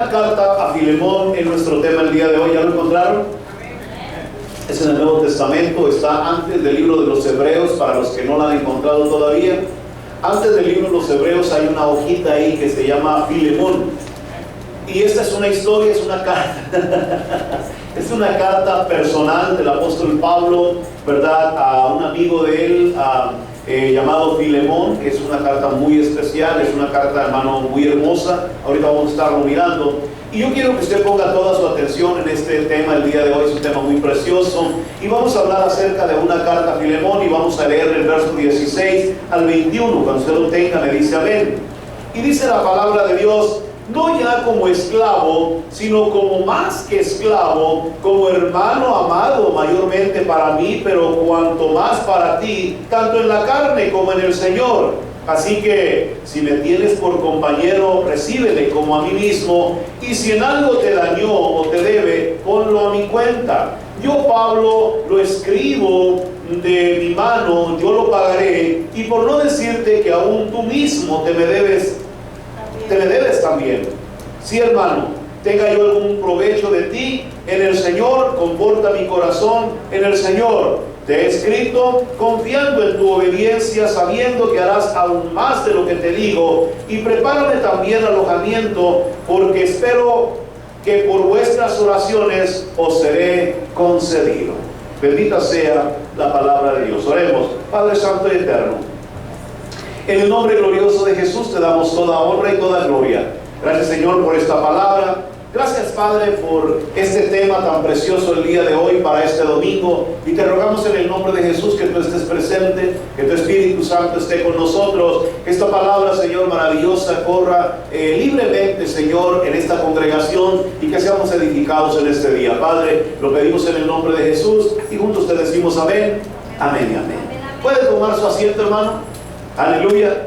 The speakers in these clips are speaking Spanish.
La carta a Filemón es nuestro tema el día de hoy. ¿Ya lo encontraron? Es en el Nuevo Testamento, está antes del libro de los Hebreos, para los que no la han encontrado todavía. Antes del libro de los Hebreos hay una hojita ahí que se llama Filemón. Y esta es una historia, es una carta. Es una carta personal del apóstol Pablo, ¿verdad? A un amigo de él, llamado Filemón, que es una carta muy especial, es una carta, hermano, muy hermosa. Ahorita vamos a estarlo mirando. Y yo quiero que usted ponga toda su atención en este tema el día de hoy. Es un tema muy precioso. Y vamos a hablar acerca de una carta a Filemón y vamos a leer el verso 16 al 21. Cuando usted lo tenga, me dice amén. Y dice la palabra de Dios: no ya como esclavo, sino como más que esclavo, como hermano amado mayormente para mí, pero cuanto más para ti, tanto en la carne como en el Señor. Así que, si me tienes por compañero, recíbele como a mí mismo, y si en algo te dañó o te debe, ponlo a mi cuenta. Yo, Pablo, lo escribo de mi mano, yo lo pagaré, y por no decirte que aún tú mismo te me debes también. Sí, hermano, tenga yo algún provecho de ti en el Señor, conforta mi corazón en el Señor. Te he escrito confiando en tu obediencia, sabiendo que harás aún más de lo que te digo, y prepárame también alojamiento, porque espero que por vuestras oraciones os seré concedido. Bendita sea la palabra de Dios. Oremos. Padre Santo y Eterno, en el nombre glorioso de Jesús te damos toda honra y toda gloria. Gracias, Señor, por esta palabra. Gracias, Padre, por este tema tan precioso el día de hoy para este domingo. Y te rogamos en el nombre de Jesús que tú estés presente, que tu Espíritu Santo esté con nosotros. Que esta palabra, Señor, maravillosa corra libremente, Señor, en esta congregación, y que seamos edificados en este día. Padre, lo pedimos en el nombre de Jesús y juntos te decimos amén, amén y amén. ¿Puede tomar su asiento, hermano? Aleluya.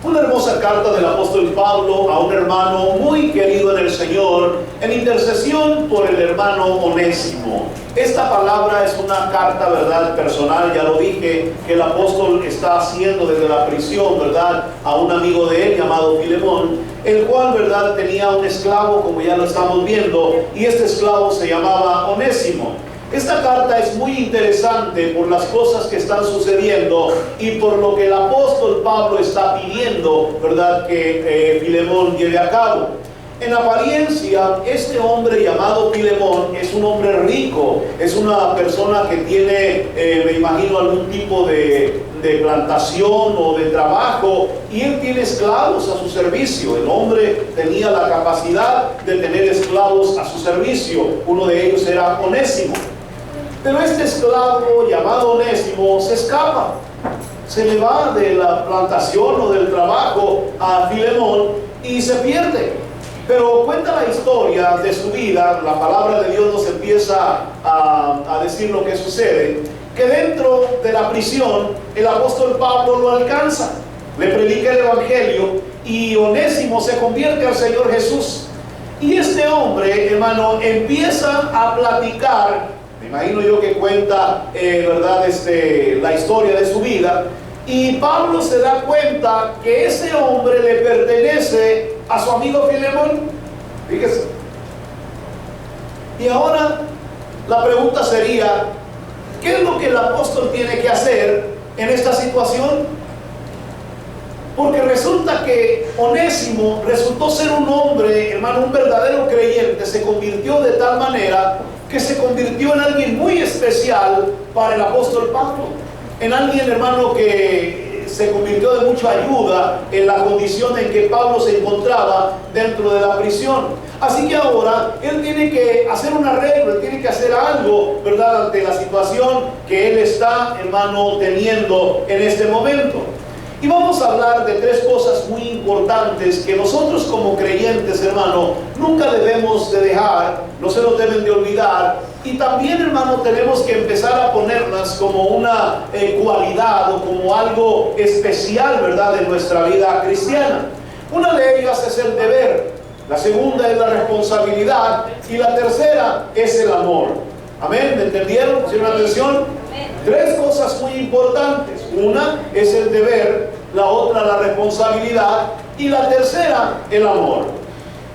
Una hermosa carta del apóstol Pablo a un hermano muy querido en el Señor, en intercesión por el hermano Onésimo. Esta palabra es una carta, ¿verdad?, personal, ya lo dije, que el apóstol está haciendo desde la prisión, ¿verdad?, a un amigo de él llamado Filemón, el cual, ¿verdad?, tenía un esclavo, como ya lo estamos viendo, y este esclavo se llamaba Onésimo. Esta carta es muy interesante por las cosas que están sucediendo y por lo que el apóstol Pablo está pidiendo, ¿verdad?, que Filemón lleve a cabo. En apariencia, este hombre llamado Filemón es un hombre rico, es una persona que tiene, me imagino, algún tipo de plantación o de trabajo, y él tiene esclavos a su servicio. El hombre tenía la capacidad de tener esclavos a su servicio. Uno de ellos era Onésimo. Pero este esclavo llamado Onésimo se escapa, se le va de la plantación o del trabajo a Filemón y se pierde. Pero cuenta la historia de su vida, la palabra de Dios nos empieza a decir lo que sucede, que dentro de la prisión el apóstol Pablo lo alcanza, le predica el evangelio y Onésimo se convierte al Señor Jesús. Y este hombre, hermano, empieza a platicar. Me imagino yo que cuenta, ¿verdad?, la historia de su vida. Y Pablo se da cuenta que ese hombre le pertenece a su amigo Filemón. Fíjese. Y ahora la pregunta sería: ¿qué es lo que el apóstol tiene que hacer en esta situación? Porque resulta que Onésimo resultó ser un hombre, hermano, un verdadero creyente. Se convirtió de tal manera que se convirtió en alguien muy especial para el apóstol Pablo, en alguien, hermano, que se convirtió de mucha ayuda en la condición en que Pablo se encontraba dentro de la prisión. Así que ahora él tiene que hacer un arreglo, él tiene que hacer algo, ¿verdad?, ante la situación que él está, hermano, teniendo en este momento. Y vamos a hablar de tres cosas muy importantes que nosotros como creyentes, hermano, nunca debemos de dejar, no se nos deben de olvidar. Y también, hermano, tenemos que empezar a ponerlas como una cualidad o como algo especial, ¿verdad?, de nuestra vida cristiana. Una de ellas es el deber, la segunda es la responsabilidad y la tercera es el amor. Amén, ¿me entendieron? ¿Pusieron atención? Tres cosas muy importantes. Una es el deber, la otra la responsabilidad y la tercera el amor.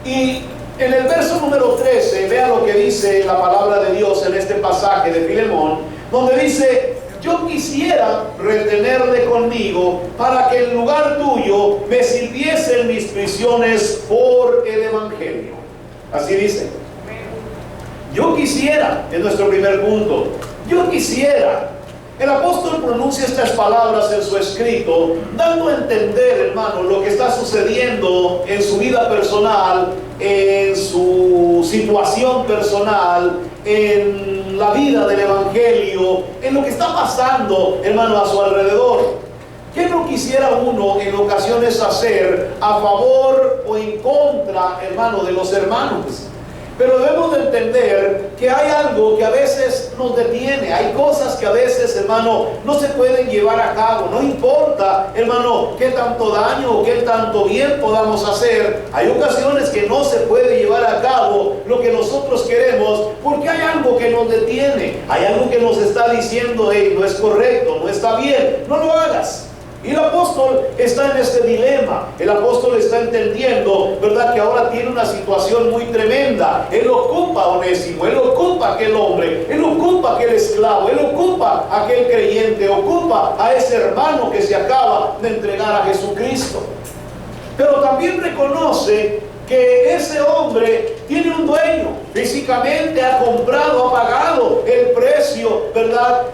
Y en el verso número 13, vea lo que dice la palabra de Dios en este pasaje de Filemón, donde dice: yo quisiera retenerle conmigo para que en lugar tuyo me sirviesen mis prisiones por el Evangelio. Así dice. Yo quisiera, es nuestro primer punto. Yo quisiera. El apóstol pronuncia estas palabras en su escrito, dando a entender, hermano, lo que está sucediendo en su vida personal, en su situación personal, en la vida del Evangelio, en lo que está pasando, hermano, a su alrededor. ¿Qué no quisiera uno en ocasiones hacer a favor o en contra, hermano, de los hermanos? Pero debemos de entender que hay algo que a veces nos detiene. Hay cosas que a veces, hermano, no se pueden llevar a cabo. No importa, hermano, qué tanto daño o qué tanto bien podamos hacer. Hay ocasiones que no se puede llevar a cabo lo que nosotros queremos porque hay algo que nos detiene. Hay algo que nos está diciendo: hey, no es correcto, no está bien, no lo hagas. Y el apóstol está en este dilema. El apóstol está entendiendo, ¿verdad?, que ahora tiene una situación muy tremenda. Él ocupa a Onésimo, él ocupa a aquel hombre, él ocupa a aquel esclavo, él ocupa a aquel creyente, ocupa a ese hermano que se acaba de entregar a Jesucristo. Pero también reconoce que ese hombre tiene un dueño, físicamente ha comprado, ha pagado el precio, ¿verdad?,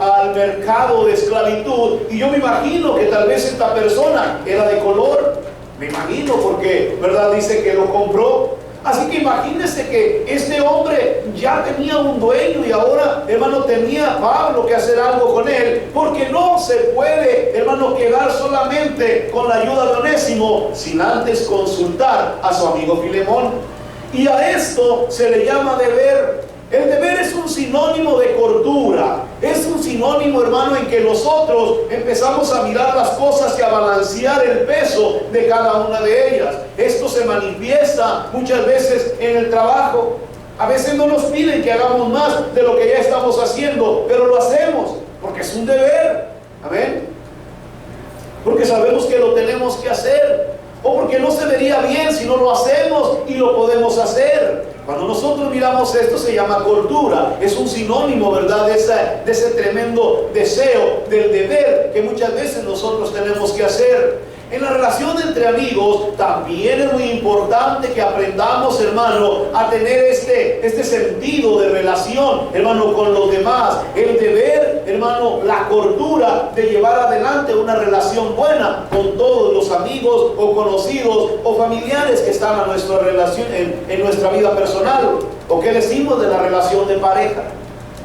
al mercado de esclavitud. Y yo me imagino que tal vez esta persona era de color, me imagino, porque, ¿verdad?, dice que lo compró. Así que imagínese que este hombre ya tenía un dueño y ahora, hermano, tenía Pablo que hacer algo con él, porque no se puede, hermano, quedar solamente con la ayuda de Onésimo sin antes consultar a su amigo Filemón. Y a esto se le llama deber. El deber es un sinónimo de cordura, es un sinónimo, hermano, en que nosotros empezamos a mirar las cosas y a balancear el peso de cada una de ellas. Esto se manifiesta muchas veces en el trabajo. A veces no nos piden que hagamos más de lo que ya estamos haciendo, pero lo hacemos porque es un deber. Amén. Porque sabemos que lo tenemos que hacer, o porque no se vería bien si no lo hacemos y lo podemos hacer. Cuando nosotros miramos esto, se llama cordura. Es un sinónimo, ¿verdad?, de ese tremendo deseo, del deber que muchas veces nosotros tenemos que hacer. En la relación entre amigos también es muy importante que aprendamos, hermano, a tener este sentido de relación, hermano, con los demás. El deber, hermano, la cordura de llevar adelante una relación buena con todos los amigos o conocidos o familiares que están a nuestra relación, en nuestra vida personal. ¿O qué decimos de la relación de pareja?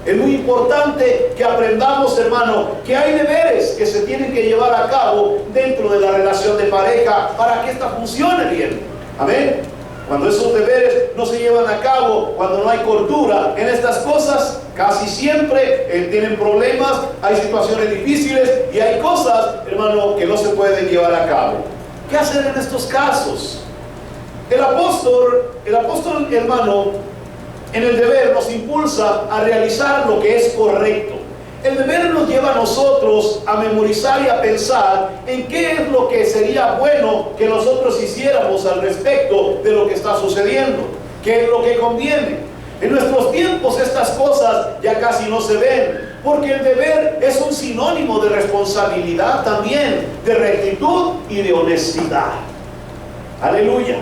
Es muy importante que aprendamos, hermano, que hay deberes que se tienen que llevar a cabo dentro de la relación de pareja para que ésta funcione bien. Amén. Cuando esos deberes no se llevan a cabo, cuando no hay cordura en estas cosas, casi siempre tienen problemas, hay situaciones difíciles y hay cosas, hermano, que no se pueden llevar a cabo. ¿Qué hacer en estos casos? El apóstol, hermano, en el deber nos impulsa a realizar lo que es correcto. El deber nos lleva a nosotros a memorizar y a pensar en qué es lo que sería bueno que nosotros hiciéramos al respecto de lo que está sucediendo, qué es lo que conviene. En nuestros tiempos estas cosas ya casi no se ven, porque el deber es un sinónimo de responsabilidad también, de rectitud y de honestidad. Aleluya.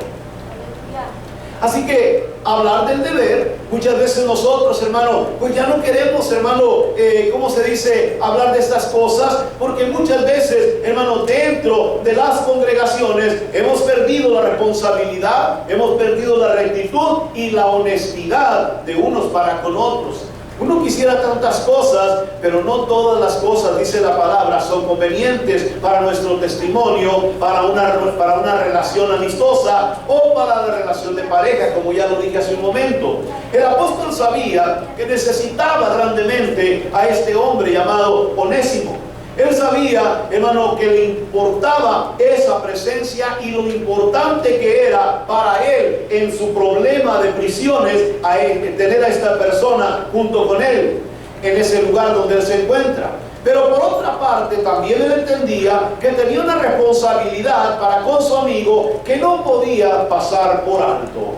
Así que hablar del deber, muchas veces nosotros, hermano, pues ya no queremos, hermano, ¿cómo se dice?, hablar de estas cosas, porque muchas veces, hermano, dentro de las congregaciones hemos perdido la responsabilidad, hemos perdido la rectitud y la honestidad de unos para con otros. Uno quisiera tantas cosas, pero no todas las cosas, dice la palabra, son convenientes para nuestro testimonio, para una relación amistosa o para la relación de pareja, como ya lo dije hace un momento. El apóstol sabía que necesitaba grandemente a este hombre llamado Onésimo. Él sabía, hermano, que le importaba esa presencia y lo importante que era para él en su problema de prisiones, tener a esta persona junto con él en ese lugar donde él se encuentra. Pero por otra parte, también él entendía que tenía una responsabilidad para con su amigo que no podía pasar por alto.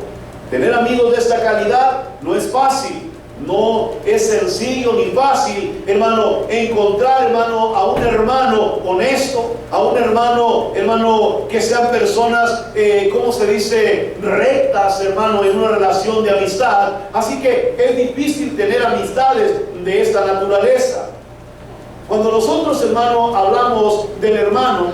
Tener amigos de esta calidad no es fácil. No es sencillo ni fácil, hermano, encontrar, hermano, a un hermano honesto, a un hermano, que sean personas, ¿cómo se dice? Rectas, hermano, en una relación de amistad. Así que es difícil tener amistades de esta naturaleza. Cuando nosotros, hermano, hablamos del hermano,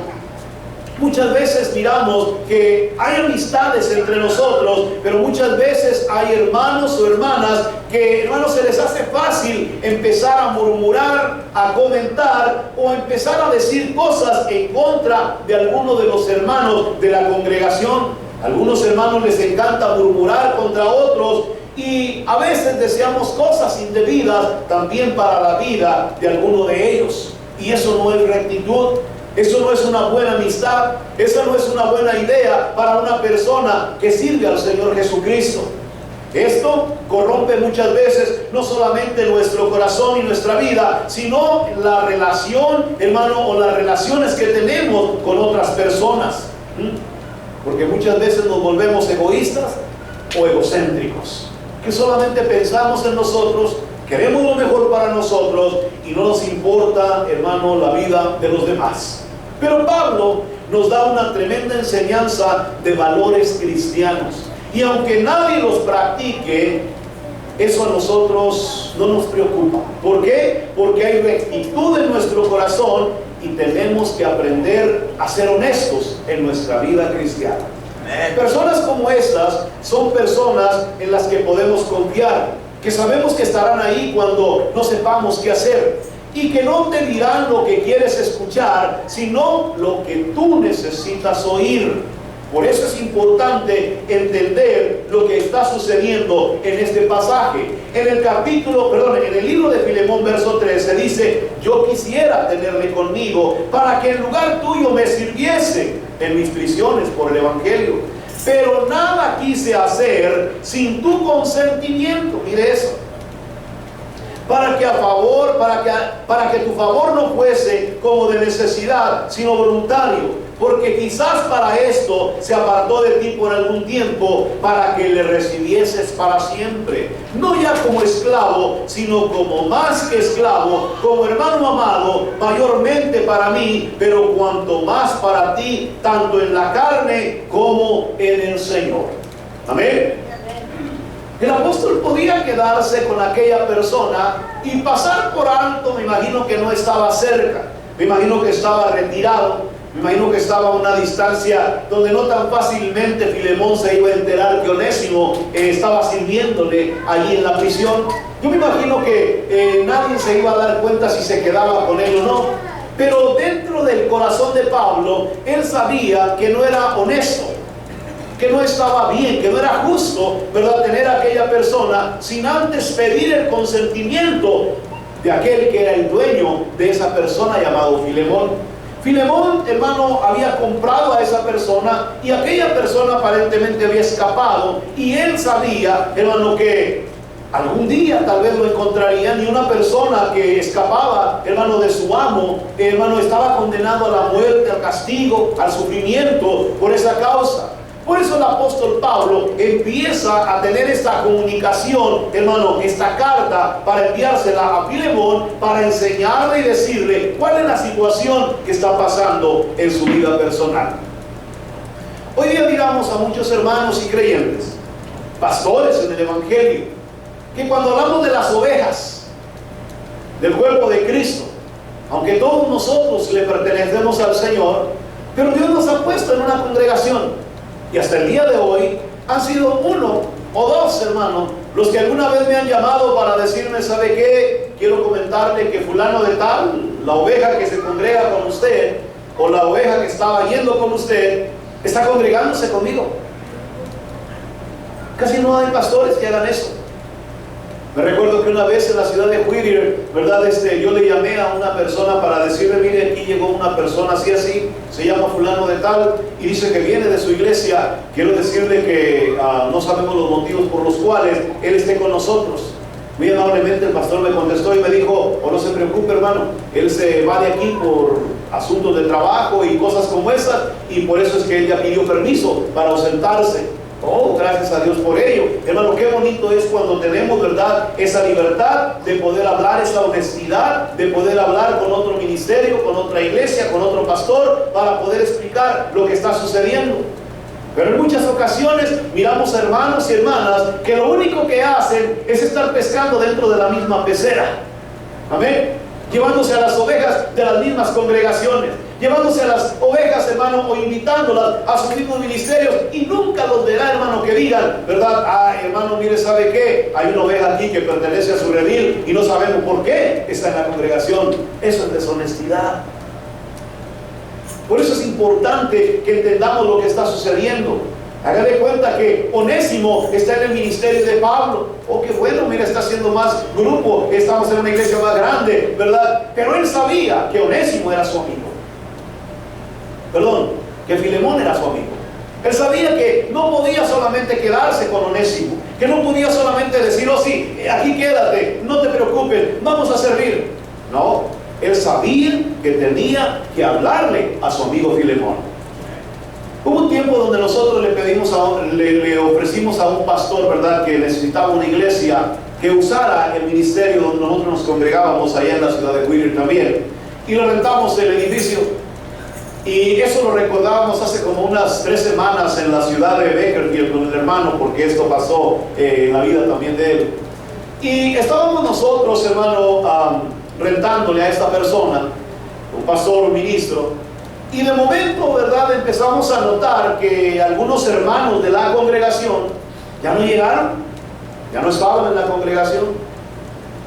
muchas veces miramos que hay amistades entre nosotros, pero muchas veces hay hermanos o hermanas que, hermanos, se les hace fácil empezar a murmurar, a comentar o empezar a decir cosas en contra de alguno de los hermanos de la congregación. A algunos hermanos les encanta murmurar contra otros y a veces deseamos cosas indebidas también para la vida de alguno de ellos. Y eso no es rectitud. Eso no es una buena amistad, esa no es una buena idea para una persona que sirve al Señor Jesucristo. Esto corrompe muchas veces no solamente nuestro corazón y nuestra vida, sino la relación, hermano, o las relaciones que tenemos con otras personas. Porque muchas veces nos volvemos egoístas o egocéntricos, que solamente pensamos en nosotros, queremos lo mejor para nosotros y no nos importa, hermano, la vida de los demás. Pero Pablo nos da una tremenda enseñanza de valores cristianos. Y aunque nadie los practique, eso a nosotros no nos preocupa. ¿Por qué? Porque hay rectitud en nuestro corazón y tenemos que aprender a ser honestos en nuestra vida cristiana. Personas como estas son personas en las que podemos confiar, que sabemos que estarán ahí cuando no sepamos qué hacer. Y que no te dirán lo que quieres escuchar, sino lo que tú necesitas oír. Por eso es importante entender lo que está sucediendo en este pasaje. En el libro de Filemón, verso 13, dice: yo quisiera tenerle conmigo para que en lugar tuyo me sirviese en mis prisiones por el Evangelio. Pero nada quise hacer sin tu consentimiento. Mire eso. Para que tu favor no fuese como de necesidad, sino voluntario, porque quizás para esto se apartó de ti por algún tiempo, para que le recibieses para siempre, no ya como esclavo, sino como más que esclavo, como hermano amado, mayormente para mí, pero cuanto más para ti, tanto en la carne como en el Señor. Amén. El apóstol podía quedarse con aquella persona y pasar por alto. Me imagino que no estaba cerca, me imagino que estaba retirado, me imagino que estaba a una distancia donde no tan fácilmente Filemón se iba a enterar que Onésimo estaba sirviéndole allí en la prisión. Yo me imagino que nadie se iba a dar cuenta si se quedaba con él o no. Pero dentro del corazón de Pablo, él sabía que no era honesto, que no estaba bien, que no era justo, ¿verdad?, tener a aquella persona sin antes pedir el consentimiento de aquel que era el dueño de esa persona, llamado Filemón. Filemón, hermano, había comprado a esa persona y aquella persona aparentemente había escapado, y él sabía, hermano, que algún día tal vez lo encontrarían, y una persona que escapaba, hermano, de su amo, hermano, estaba condenado a la muerte, al castigo, al sufrimiento por esa causa. Por eso el apóstol Pablo empieza a tener esta comunicación, hermano, esta carta, para enviársela a Filemón, para enseñarle y decirle cuál es la situación que está pasando en su vida personal. Hoy día miramos a muchos hermanos y creyentes, pastores en el Evangelio, que cuando hablamos de las ovejas del cuerpo de Cristo, aunque todos nosotros le pertenecemos al Señor, pero Dios nos ha puesto en una congregación. Y hasta el día de hoy han sido uno o dos hermanos los que alguna vez me han llamado para decirme: ¿sabe qué? Quiero comentarle que fulano de tal, la oveja que se congrega con usted, o la oveja que estaba yendo con usted, está congregándose conmigo. Casi no hay pastores que hagan eso. Me recuerdo que una vez en la ciudad de Whittier, ¿verdad? Yo le llamé a una persona para decirle: mire, aquí llegó una persona así, se llama fulano de tal, y dice que viene de su iglesia. Quiero decirle que no sabemos los motivos por los cuales él esté con nosotros. Muy amablemente el pastor me contestó y me dijo: oh, no se preocupe, hermano, él se va de aquí por asuntos de trabajo y cosas como esas, y por eso es que él ya pidió permiso para ausentarse. Oh, gracias a Dios por ello. Hermano, qué bonito es cuando tenemos, ¿verdad?, esa libertad de poder hablar, esa honestidad de poder hablar con otro ministerio, con otra iglesia, con otro pastor, para poder explicar lo que está sucediendo. Pero en muchas ocasiones miramos a hermanos y hermanas que lo único que hacen es estar pescando dentro de la misma pecera. Amén. Llevándose a las ovejas de las mismas congregaciones, llevándose a las ovejas, hermano, o invitándolas a sus mismos ministerios, y nunca los verá, hermano, que digan, ¿verdad? Ah, hermano, mire, ¿sabe qué? Hay una oveja aquí que pertenece a su redil y no sabemos por qué está en la congregación. Eso es deshonestidad. Por eso es importante que entendamos lo que está sucediendo. Hágale cuenta que Onésimo está en el ministerio de Pablo. Oh, qué bueno, mira, está haciendo más grupo, estamos en una iglesia más grande, ¿verdad? Pero él sabía que Onésimo era su amigo. Perdón, que Filemón era su amigo. Él sabía que no podía solamente quedarse con Onésimo, que no podía solamente decir: oh sí, aquí quédate, no te preocupes, vamos a servir. No, él sabía que tenía que hablarle a su amigo Filemón. Hubo un tiempo donde nosotros le ofrecimos a un pastor, ¿verdad?, que necesitaba una iglesia que usara el ministerio donde nosotros nos congregábamos allá en la ciudad de Whittier también, y le rentamos el edificio. Y eso lo recordábamos hace como unas 3 semanas en la ciudad de Bakersfield con el hermano, porque esto pasó en la vida también de él. Y estábamos nosotros, hermano, rentándole a esta persona, un pastor, un ministro. Y de momento, ¿verdad?, empezamos a notar que algunos hermanos de la congregación ya no llegaron, ya no estaban en la congregación.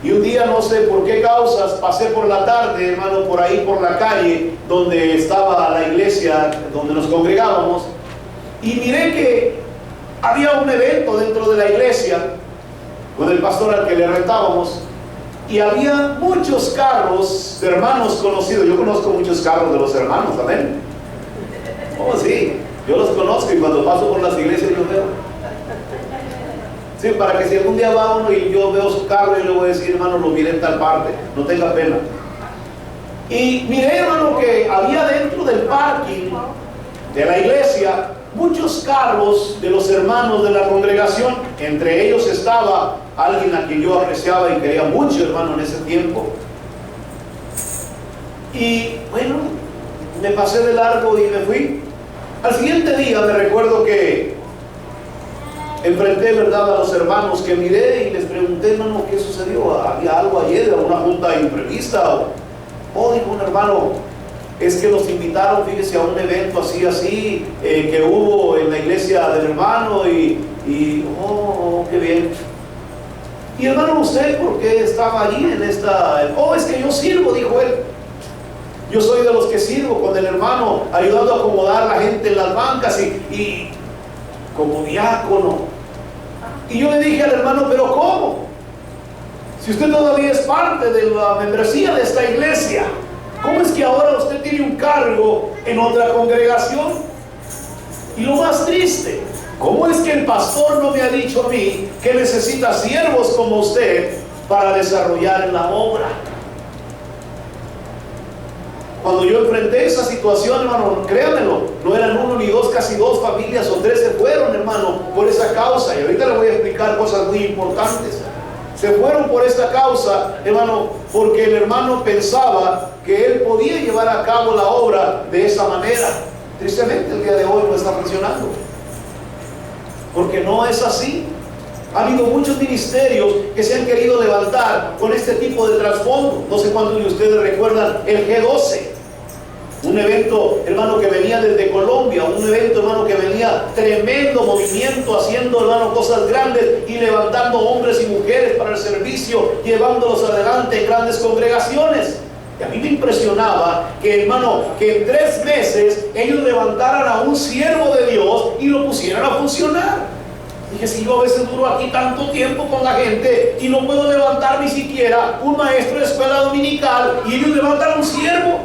Y un día, no sé por qué causas, pasé por la tarde, hermano, por ahí por la calle donde estaba la iglesia, donde nos congregábamos, y miré que había un evento dentro de la iglesia con el pastor al que le rentábamos. Y había muchos carros de hermanos conocidos. Yo conozco muchos carros de los hermanos, ¿amén? Oh, sí, yo los conozco, y cuando paso por las iglesias los veo. Sí, para que si algún día va uno y yo veo su carro, yo le voy a decir: hermano, lo miré en tal parte, no tenga pena. Y miré, hermano, que había dentro del parking de la iglesia muchos carros de los hermanos de la congregación. Entre ellos estaba alguien a quien yo apreciaba y quería mucho, hermano, en ese tiempo. Y bueno, me pasé de largo y me fui. Al siguiente día me recuerdo que enfrenté, ¿verdad?, a los hermanos que miré y les pregunté: hermano, ¿qué sucedió? ¿Había algo ayer, alguna junta imprevista? Oh, dijo un hermano: es que nos invitaron, fíjese, a un evento así, que hubo en la iglesia del hermano, oh, qué bien. Y hermano, ¿usted por qué estaba allí en esta? Oh, es que yo sirvo, dijo él. Yo soy de los que sirvo con el hermano, ayudando a acomodar a la gente en las bancas y como diácono. Y yo le dije al hermano: ¿pero cómo? Si usted todavía es parte de la membresía de esta iglesia, ¿cómo es que ahora usted tiene un cargo en otra congregación? Y lo más triste, ¿cómo es que el pastor no me ha dicho a mí que necesita siervos como usted para desarrollar la obra? Cuando yo enfrenté esa situación, hermano, créanmelo, no eran 1 ni 2, casi 2 familias o 3 se fueron, hermano, por esa causa. Y ahorita le voy a explicar cosas muy importantes. Se fueron por esta causa, hermano, porque el hermano pensaba que él podía llevar a cabo la obra de esa manera. Tristemente, el día de hoy no está funcionando, porque no es así. Ha habido muchos ministerios que se han querido levantar con este tipo de trasfondo. No sé cuántos de ustedes recuerdan el G12, un evento, hermano, que venía desde Colombia, un evento, hermano, que venía tremendo movimiento, haciendo, hermano, cosas grandes y levantando hombres y mujeres para el servicio, llevándolos adelante en grandes congregaciones. Y a mí me impresionaba que, hermano, que en 3 meses ellos levantaran a un siervo de Dios y lo pusieran a funcionar. Dije: si yo a veces duro aquí tanto tiempo con la gente y no puedo levantar ni siquiera un maestro de escuela dominical, y ellos levantan a un siervo.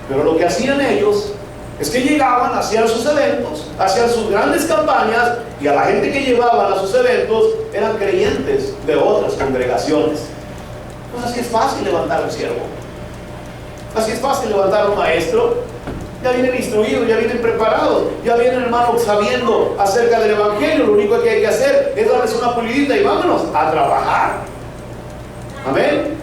Pero lo que hacían ellos Es que llegaban, hacían sus eventos, hacían sus grandes campañas, y a la gente que llevaban a sus eventos eran creyentes de otras congregaciones. Pues así es fácil levantar un siervo, así es fácil levantar un maestro. Ya vienen instruidos, ya vienen preparados, ya vienen, hermanos, sabiendo acerca del evangelio. Lo único que hay que hacer es darles una pulidita y vámonos a trabajar. Amén.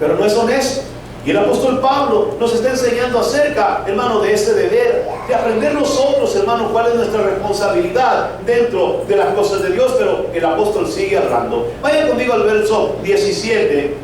Pero no es honesto. Y el apóstol Pablo nos está enseñando acerca, hermano, de ese deber, de aprender nosotros, hermano, cuál es nuestra responsabilidad dentro de las cosas de Dios. Pero el apóstol sigue hablando. Vayan conmigo al verso 17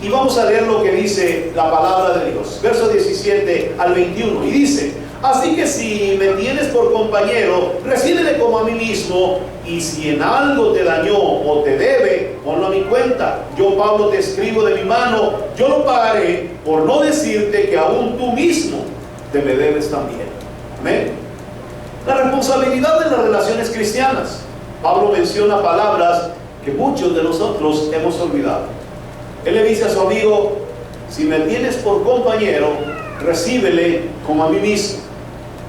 y vamos a leer lo que dice la palabra de Dios. Verso 17 al 21. Y dice: así que si me tienes por compañero, recíbele como a mí mismo, y si en algo te dañó o te debe, ponlo a mi cuenta. Yo, Pablo, te escribo de mi mano, yo lo pagaré, por no decirte que aún tú mismo te me debes también. Amén. La responsabilidad de las relaciones cristianas. Pablo menciona palabras que muchos de nosotros hemos olvidado. Él le dice a su amigo: si me tienes por compañero, recíbele como a mí mismo.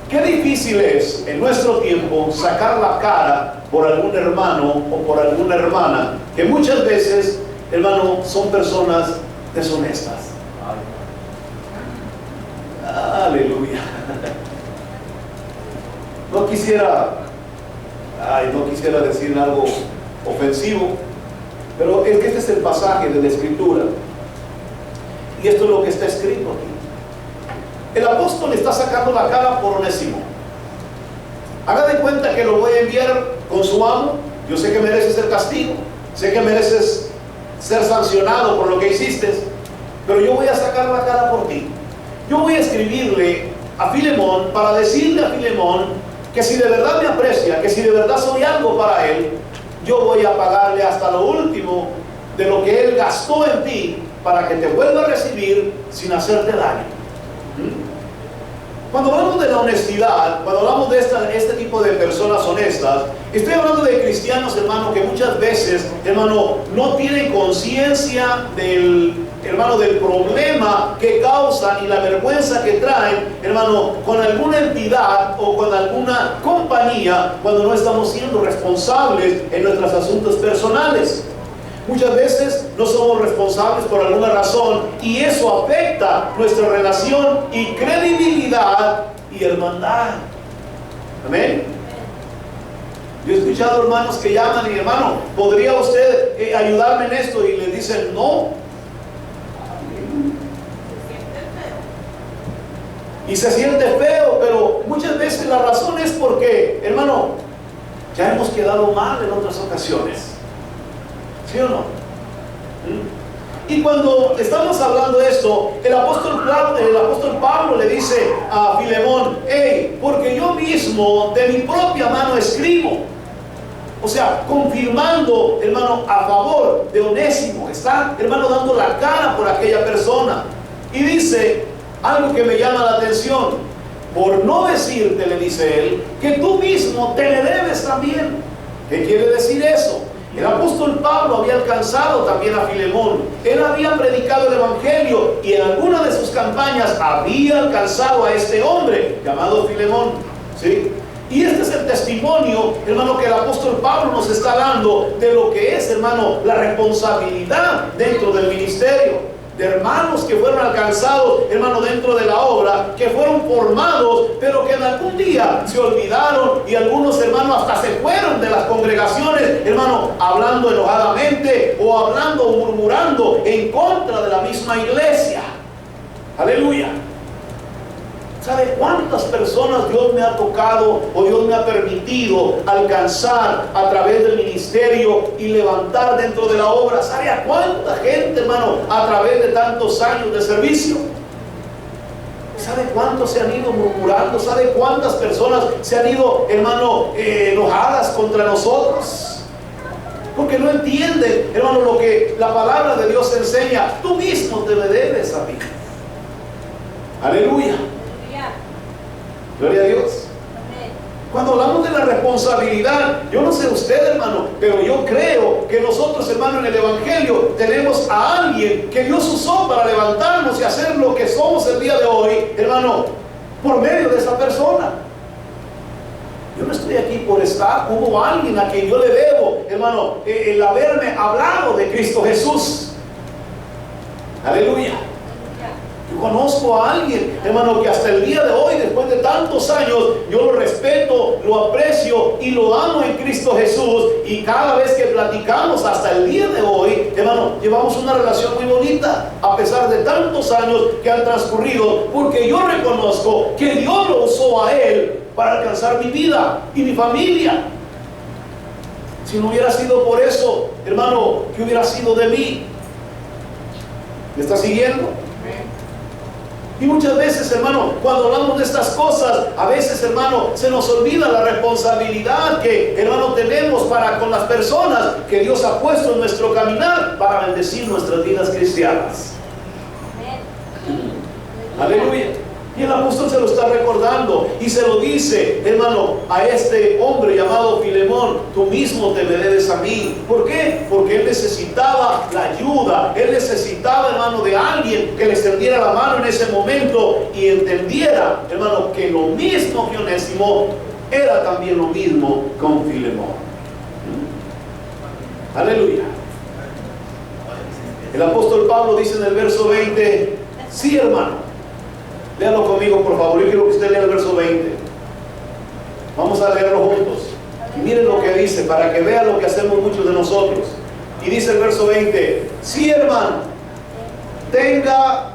Qué difícil es en nuestro tiempo sacar la cara por algún hermano o por alguna hermana, que muchas veces, hermano, son personas deshonestas. Aleluya. No quisiera decir algo ofensivo, pero es que este es el pasaje de la Escritura, y esto es lo que está escrito aquí. El apóstol está sacando la cara por Onésimo. Haga de cuenta que lo voy a enviar con su amo. Yo sé que mereces el castigo, sé que mereces ser sancionado por lo que hiciste, pero yo voy a sacar la cara por ti. Yo voy a escribirle a Filemón para decirle a Filemón que si de verdad me aprecia, que si de verdad soy algo para él, yo voy a pagarle hasta lo último de lo que él gastó en ti para que te vuelva a recibir sin hacerte daño. Cuando hablamos de la honestidad, cuando hablamos de este tipo de personas honestas, estoy hablando de cristianos, hermano, que muchas veces, hermano, no tienen conciencia del problema que causan y la vergüenza que traen, hermano, con alguna entidad o con alguna compañía, cuando no estamos siendo responsables en nuestros asuntos personales. Muchas veces no somos responsables por alguna razón, y eso afecta nuestra relación y credibilidad y hermandad. Amén. Yo he escuchado hermanos que llaman y: hermano, ¿podría usted ayudarme en esto? Y le dicen no. Y se siente feo, pero muchas veces la razón es porque, hermano, ya hemos quedado mal en otras ocasiones. ¿Sí o no? Y cuando estamos hablando de esto, el apóstol Pablo le dice a Filemón: hey, porque yo mismo de mi propia mano escribo. O sea, confirmando, hermano, a favor de Onésimo. Está, hermano, dando la cara por aquella persona. Y dice algo que me llama la atención: por no decirte, le dice él, que tú mismo te le debes también. ¿Qué quiere decir eso? El apóstol Pablo había alcanzado también a Filemón. Él había predicado el evangelio y en alguna de sus campañas había alcanzado a este hombre llamado Filemón, ¿sí? Y este es el testimonio, hermano, que el apóstol Pablo nos está dando de lo que es, hermano, la responsabilidad dentro del ministerio. De hermanos que fueron alcanzados, hermano, dentro de la obra, que fueron formados, pero que en algún día se olvidaron, y algunos, hermanos, hasta se fueron de las congregaciones, hermano, hablando enojadamente o hablando o murmurando en contra de la misma iglesia. Aleluya. ¿Sabe cuántas personas Dios me ha tocado o Dios me ha permitido alcanzar a través del ministerio y levantar dentro de la obra? ¿Sabe a cuánta gente, hermano, a través de tantos años de servicio? ¿Sabe cuántos se han ido murmurando? ¿Sabe cuántas personas se han ido, hermano, enojadas contra nosotros? Porque no entienden, hermano, lo que la palabra de Dios enseña. Tú mismo te me debes a mí. Aleluya. Gloria a Dios. Cuando hablamos de la responsabilidad, yo no sé usted, hermano, pero yo creo que nosotros, hermano, en el evangelio tenemos a alguien que Dios usó para levantarnos y hacer lo que somos el día de hoy, hermano, por medio de esa persona. Yo no estoy aquí por estar. Hubo alguien a quien yo le debo, hermano, el haberme hablado de Cristo Jesús. Aleluya. Yo conozco a alguien, hermano, que hasta el día de hoy, después de tantos años, yo lo respeto, lo aprecio y lo amo en Cristo Jesús. Y cada vez que platicamos hasta el día de hoy, hermano, llevamos una relación muy bonita, a pesar de tantos años que han transcurrido, porque yo reconozco que Dios lo usó a él para alcanzar mi vida y mi familia. Si no hubiera sido por eso, hermano, ¿qué hubiera sido de mí? ¿Me está siguiendo? Y muchas veces, hermano, cuando hablamos de estas cosas, a veces, hermano, se nos olvida la responsabilidad que, hermano, tenemos para con las personas que Dios ha puesto en nuestro caminar para bendecir nuestras vidas cristianas. Aleluya. Y el apóstol se lo está recordando y se lo dice, hermano, a este hombre llamado Filemón: tú mismo te me debes a mí. ¿Por qué? Porque él necesitaba la ayuda, él necesitaba, hermano, de alguien que le extendiera la mano en ese momento y entendiera, hermano, que lo mismo que Onésimo era también lo mismo con Filemón. Aleluya. El apóstol Pablo dice en el verso 20: sí, hermano. Léalo conmigo, por favor. Yo quiero que usted lea el verso 20. Vamos a leerlo juntos. Y miren lo que dice, para que vean lo que hacemos muchos de nosotros. Y dice el verso 20: sí, hermano, tenga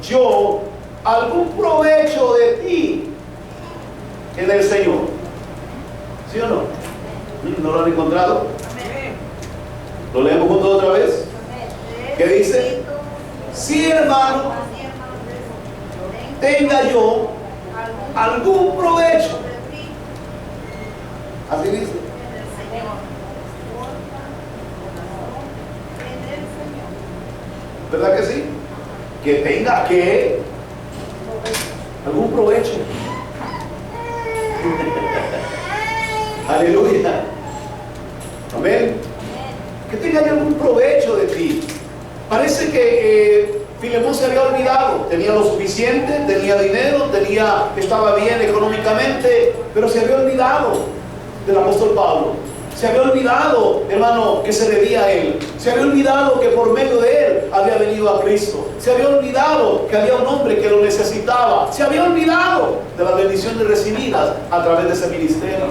yo algún provecho de ti en el Señor. ¿Sí o no? ¿No lo han encontrado? ¿Lo leemos juntos otra vez? ¿Qué dice? Sí, hermano, tenga yo algún provecho. Así dice. ¿Verdad que sí? Que tenga que algún provecho. Aleluya. Amén. Que tenga algún provecho de ti. Parece que Filemón se había olvidado. Tenía lo suficiente, tenía dinero, estaba bien económicamente, pero se había olvidado del apóstol Pablo. Se había olvidado, hermano, que se debía a él. Se había olvidado que por medio de él había venido a Cristo. Se había olvidado que había un hombre que lo necesitaba. Se había olvidado de las bendiciones recibidas a través de ese ministerio.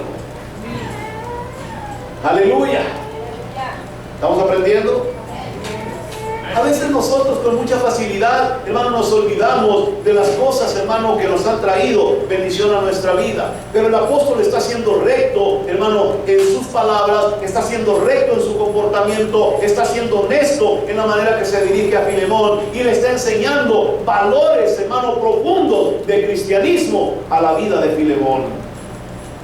Aleluya. ¿Estamos aprendiendo? A veces nosotros con mucha facilidad, hermano, nos olvidamos de las cosas, hermano, que nos han traído bendición a nuestra vida. Pero el apóstol está siendo recto, hermano, en sus palabras, está siendo recto en su comportamiento, está siendo honesto en la manera que se dirige a Filemón y le está enseñando valores, hermano, profundos de cristianismo a la vida de Filemón.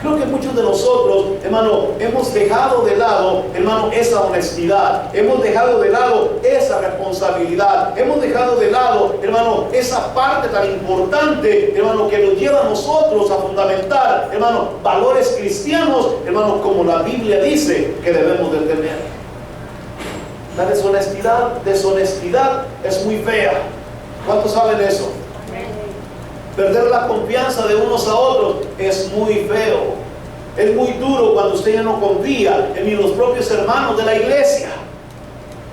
Creo que muchos de nosotros, hermano, hemos dejado de lado, hermano, esa honestidad. Hemos dejado de lado esa responsabilidad. Hemos dejado de lado, hermano, esa parte tan importante, hermano, que nos lleva a nosotros a fundamentar, hermano, valores cristianos, hermano, como la Biblia dice que debemos de tener. La deshonestidad es muy fea. ¿Cuántos saben eso? Perder la confianza de unos a otros es muy feo. Es muy duro cuando usted ya no confía en ni los propios hermanos de la iglesia.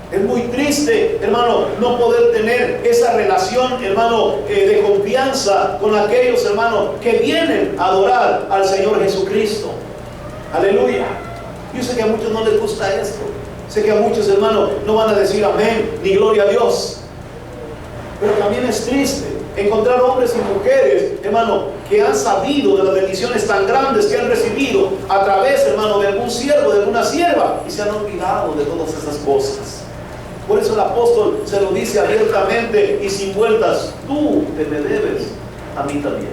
Es muy triste, hermano, no poder tener esa relación, hermano, de confianza con aquellos, hermanos, que vienen a adorar al Señor Jesucristo. Aleluya. Yo sé que a muchos no les gusta esto. Sé que a muchos, hermanos, no van a decir amén ni gloria a Dios. Pero también es triste encontrar hombres y mujeres, hermano, que han sabido de las bendiciones tan grandes que han recibido a través, hermano, de algún siervo, de alguna sierva, y se han olvidado de todas esas cosas. Por eso el apóstol se lo dice abiertamente y sin vueltas: tú te me debes a mí también.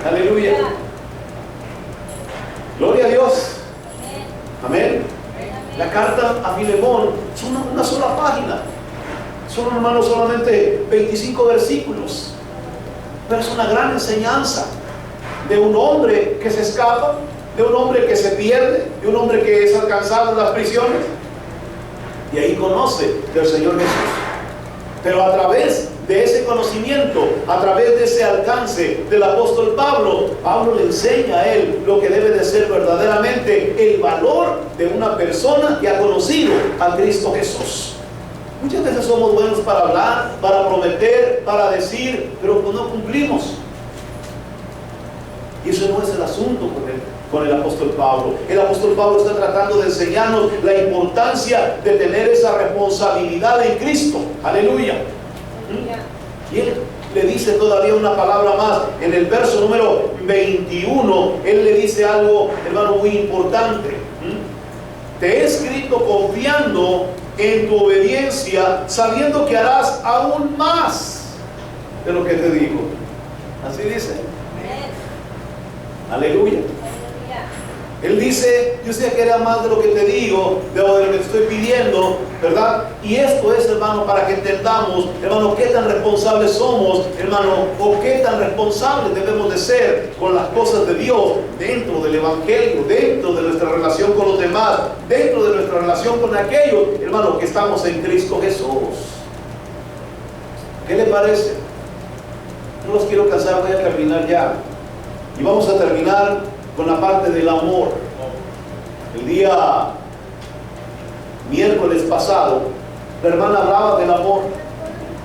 Aleluya. Gloria a Dios. Amén. La carta a Filemón es una sola página. Son, hermanos, solamente 25 versículos. Pero es una gran enseñanza de un hombre que se escapa, de un hombre que se pierde, de un hombre que es alcanzado en las prisiones. Y ahí conoce del Señor Jesús. Pero a través de ese conocimiento, a través de ese alcance del apóstol Pablo, Pablo le enseña a él lo que debe de ser verdaderamente el valor de una persona que ha conocido a Cristo Jesús. Muchas veces somos buenos para hablar, para prometer, para decir, pero no cumplimos. Y eso no es el asunto con el apóstol Pablo. El apóstol Pablo está tratando de enseñarnos la importancia de tener esa responsabilidad en Cristo. Aleluya. Y él le dice todavía una palabra más. En el verso número 21, él le dice algo, hermano, muy importante. Te he escrito confiando en tu obediencia, sabiendo que harás aún más de lo que te digo. Así dice. Aleluya. Él dice, yo sé que era más de lo que te digo, de lo que te estoy pidiendo, ¿verdad? Y esto es, hermano, para que entendamos, hermano, qué tan responsables somos, hermano, o qué tan responsables debemos de ser con las cosas de Dios dentro del Evangelio, dentro de nuestra relación con los demás, dentro de nuestra relación con aquellos, hermano, que estamos en Cristo Jesús. ¿Qué le parece? No los quiero cansar, voy a terminar ya. Y vamos a terminar con la parte del amor. El día miércoles pasado, la hermana hablaba del amor.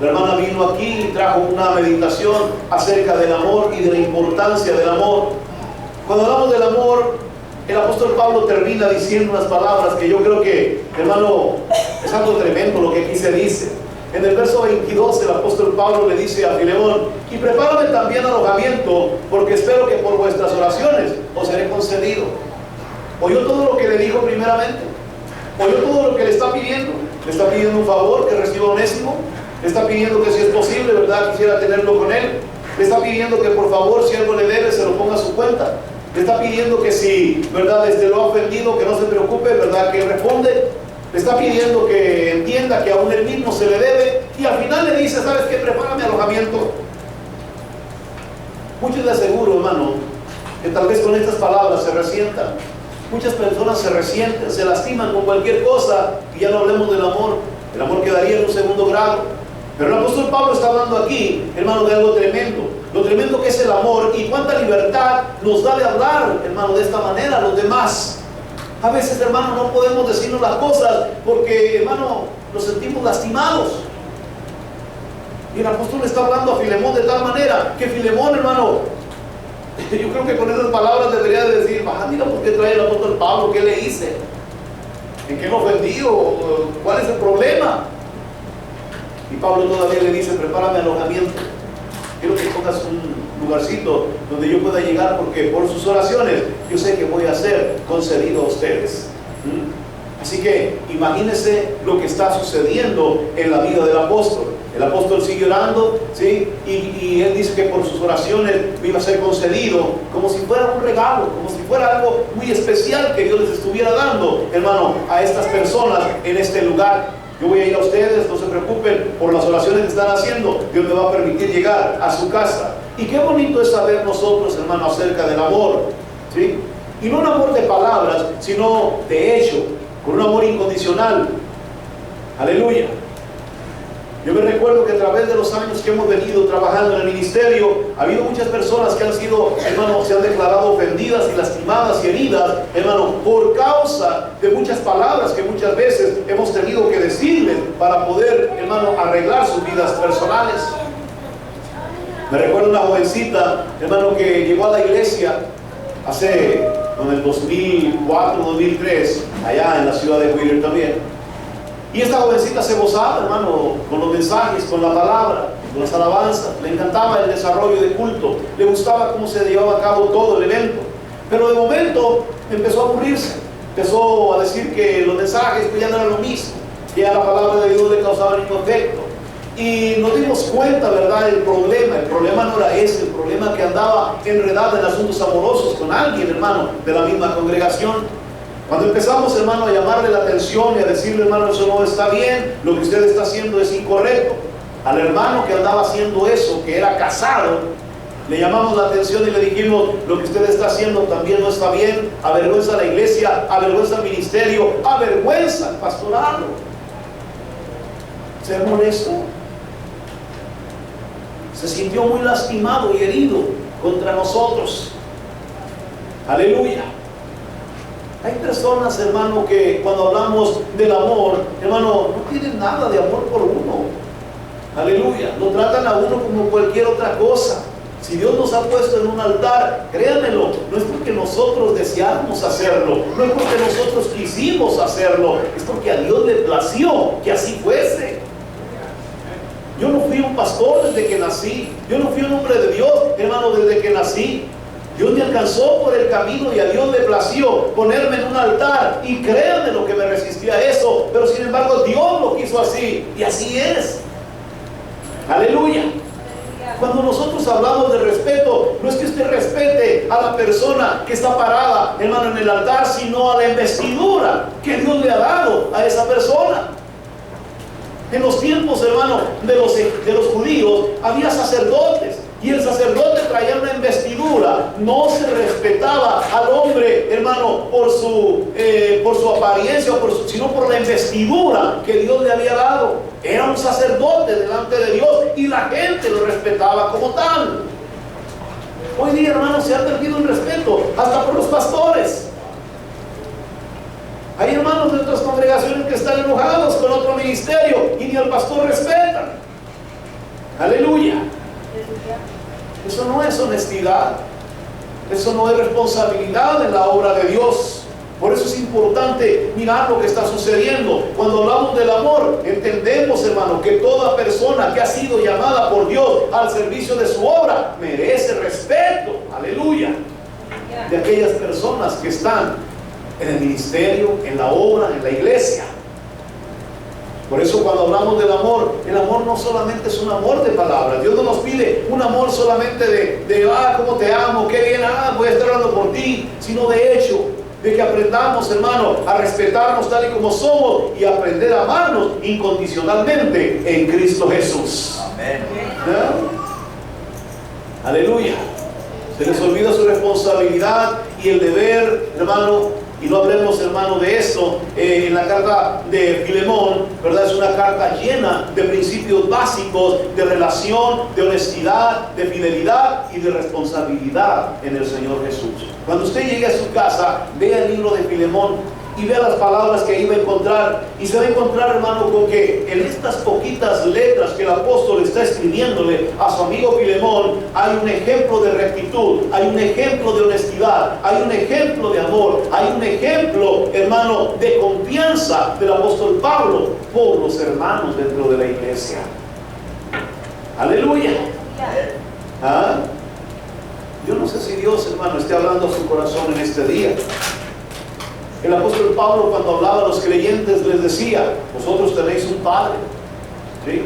La hermana vino aquí y trajo una meditación acerca del amor y de la importancia del amor. Cuando hablamos del amor, el apóstol Pablo termina diciendo unas palabras que yo creo que, hermano, es algo tremendo lo que aquí se dice. En el verso 22 el apóstol Pablo le dice a Filemón: y prepárame también alojamiento, porque espero que por vuestras oraciones os seré concedido. ¿Oyó todo lo que le dijo primeramente? ¿Oyó todo lo que le está pidiendo? Le está pidiendo un favor, que reciba a Onésimo. Le está pidiendo que si es posible, ¿verdad?, quisiera tenerlo con él. Le está pidiendo que por favor, si algo le debe, se lo ponga a su cuenta. Le está pidiendo que si, ¿verdad?, lo ha ofendido, que no se preocupe, ¿verdad?, que él responde. Le está pidiendo que entienda que aún él mismo se le debe. Y al final le dice: ¿sabes qué? Prepárame alojamiento. Muchos le aseguro, hermano, que tal vez con estas palabras se resientan. Muchas personas se resienten, se lastiman con cualquier cosa, y ya no hablemos del amor. El amor quedaría en un segundo grado. Pero el apóstol Pablo está hablando aquí, hermano, de algo tremendo. Lo tremendo que es el amor y cuánta libertad nos da de hablar, hermano, de esta manera a los demás. A veces, hermano, no podemos decirnos las cosas porque, hermano, nos sentimos lastimados. Y el apóstol está hablando a Filemón de tal manera que Filemón, hermano, yo creo que con esas palabras debería de decir: mira, ¿por qué trae el apóstol Pablo? ¿Qué le hice? ¿En qué lo ofendí? ¿Cuál es el problema? Y Pablo todavía le dice: prepárame alojamiento. Quiero que pongas un lugarcito donde yo pueda llegar, porque por sus oraciones yo sé que voy a ser concedido a ustedes. Así que imagínense lo que está sucediendo en la vida del apóstol. El apóstol sigue orando, ¿sí? Y él dice que por sus oraciones iba a ser concedido, como si fuera un regalo, como si fuera algo muy especial que Dios les estuviera dando, hermano, a estas personas en este lugar. Yo voy a ir a ustedes, no se preocupen por las oraciones que están haciendo. Dios me va a permitir llegar a su casa. Y qué bonito es saber nosotros, hermano, acerca del amor, ¿sí? Y no un amor de palabras, sino de hecho, con un amor incondicional. Aleluya. Yo me recuerdo que a través de los años que hemos venido trabajando en el ministerio, ha habido muchas personas que han sido, hermano, se han declarado ofendidas y lastimadas y heridas, hermano, por causa de muchas palabras que muchas veces hemos tenido que decirles para poder, hermano, arreglar sus vidas personales. Me recuerdo una jovencita, hermano, que llegó a la iglesia hace, en el 2004, 2003, allá en la ciudad de Whittier también. Y esta jovencita se gozaba, hermano, con los mensajes, con la palabra, con las alabanzas. Le encantaba el desarrollo de culto, le gustaba cómo se llevaba a cabo todo el evento. Pero de momento empezó a aburrirse, empezó a decir que los mensajes pues ya no eran lo mismo, que ya la palabra de Dios le causaba el mismo efecto. Y nos dimos cuenta, ¿verdad?, el problema no era ese, el problema que andaba enredada en asuntos amorosos con alguien, hermano, de la misma congregación. Cuando empezamos, hermano, a llamarle la atención y a decirle: hermano, eso no está bien, lo que usted está haciendo es incorrecto. Al hermano que andaba haciendo eso, que era casado, le llamamos la atención y le dijimos: lo que usted está haciendo también no está bien, avergüenza a la iglesia, avergüenza al ministerio, avergüenza al pastorado. Ser molesto. se sintió muy lastimado y herido contra nosotros. Aleluya. Hay personas, hermano, que cuando hablamos del amor, hermano, no tienen nada de amor por uno. Aleluya. Lo tratan a uno como cualquier otra cosa. Si Dios nos ha puesto en un altar, créanmelo, no es porque nosotros deseáramos hacerlo, no es porque nosotros quisimos hacerlo, es porque a Dios le plació que así fuese. Yo no fui un pastor desde que nací, yo no fui un hombre de Dios, hermano, desde que nací. Dios me alcanzó por el camino y a Dios le plació ponerme en un altar, y créanme lo que me resistí a eso, pero sin embargo Dios lo quiso así, y así es. Aleluya. Cuando nosotros hablamos de respeto, no es que usted respete a la persona que está parada, hermano, en el altar, sino a la investidura que Dios le ha dado a esa persona. En los tiempos, hermano, de los judíos, había sacerdotes, y el sacerdote traía una investidura. No se respetaba al hombre, hermano, por su apariencia, sino por la investidura que Dios le había dado. Era un sacerdote delante de Dios, y la gente lo respetaba como tal. Hoy día, hermano, se ha perdido el respeto hasta por los pastores. Hay hermanos de otras congregaciones que están enojados con otro ministerio y ni al pastor respetan. Aleluya. Eso no es honestidad. Eso no es responsabilidad en la obra de Dios. Por eso es importante mirar lo que está sucediendo. Cuando hablamos del amor, entendemos, hermano, que toda persona que ha sido llamada por Dios al servicio de su obra merece respeto. Aleluya. De aquellas personas que están en el ministerio, en la obra, en la iglesia. Por eso cuando hablamos del amor, el amor no solamente es un amor de palabras. Dios no nos pide un amor solamente de cómo te amo, qué bien, voy a estar orando por ti, sino de hecho, de que aprendamos, hermano, a respetarnos tal y como somos y aprender a amarnos incondicionalmente en Cristo Jesús. Amén. Aleluya. Se les olvida su responsabilidad y el deber, hermano. Y no hablemos, hermano, de esto en la carta de Filemón, ¿verdad? Es una carta llena de principios básicos de relación, de honestidad, de fidelidad y de responsabilidad en el Señor Jesús. Cuando usted llegue a su casa, vea el libro de Filemón y vea las palabras que ahí va a encontrar, y se va a encontrar, hermano, con que en estas poquitas letras que el apóstol está escribiéndole a su amigo Filemón, hay un ejemplo de rectitud, hay un ejemplo de honestidad, hay un ejemplo de amor, hay un ejemplo, hermano, de confianza del apóstol Pablo por los hermanos dentro de la iglesia. Aleluya. Yo no sé si Dios, hermano, esté hablando a su corazón en este día. El apóstol Pablo, cuando hablaba a los creyentes, les decía: vosotros tenéis un padre, ¿sí?